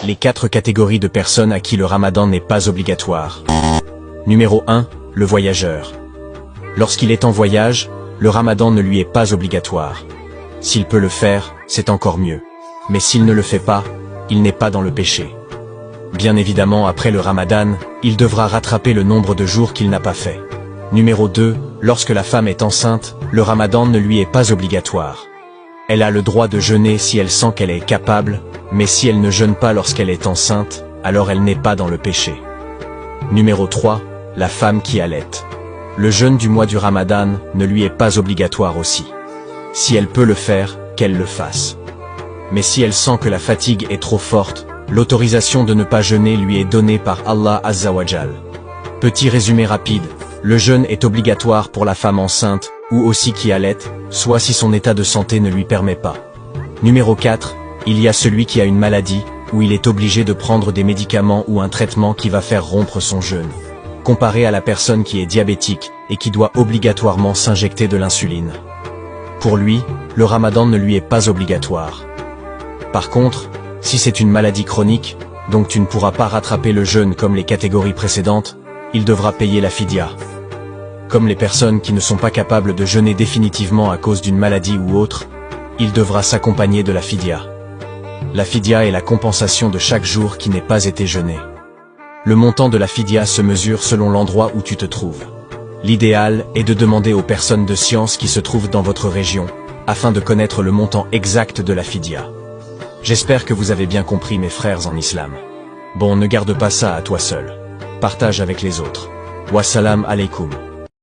Les 4 catégories de personnes à qui le ramadan n'est pas obligatoire. Numéro 1. Le voyageur. Lorsqu'il est en voyage, le ramadan ne lui est pas obligatoire. S'il peut le faire, c'est encore mieux. Mais s'il ne le fait pas, il n'est pas dans le péché. Bien évidemment, après le ramadan, il devra rattraper le nombre de jours qu'il n'a pas fait. Numéro 2. Lorsque la femme est enceinte, le ramadan ne lui est pas obligatoire. Elle a le droit de jeûner si elle sent qu'elle est capable, mais si elle ne jeûne pas lorsqu'elle est enceinte, alors elle n'est pas dans le péché. Numéro 3. La femme qui allaite. Le jeûne du mois du ramadan ne lui est pas obligatoire aussi. Si elle peut le faire, qu'elle le fasse. Mais si elle sent que la fatigue est trop forte, l'autorisation de ne pas jeûner lui est donnée par Allah Azza wa Jal. Petit résumé rapide, le jeûne est obligatoire pour la femme enceinte, ou aussi qui allaite, soit si son état de santé ne lui permet pas. Numéro 4, il y a celui qui a une maladie, où il est obligé de prendre des médicaments ou un traitement qui va faire rompre son jeûne. Comparé à la personne qui est diabétique, et qui doit obligatoirement s'injecter de l'insuline. Pour lui, le ramadan ne lui est pas obligatoire. Par contre, si c'est une maladie chronique, donc tu ne pourras pas rattraper le jeûne comme les catégories précédentes, il devra payer la fidya. Comme les personnes qui ne sont pas capables de jeûner définitivement à cause d'une maladie ou autre, il devra s'accompagner de la fidya. La fidya est la compensation de chaque jour qui n'est pas été jeûné. Le montant de la fidya se mesure selon l'endroit où tu te trouves. L'idéal est de demander aux personnes de science qui se trouvent dans votre région, afin de connaître le montant exact de la fidya. J'espère que vous avez bien compris mes frères en islam. Bon, ne garde pas ça à toi seul. Partage avec les autres. Wassalam alaikum.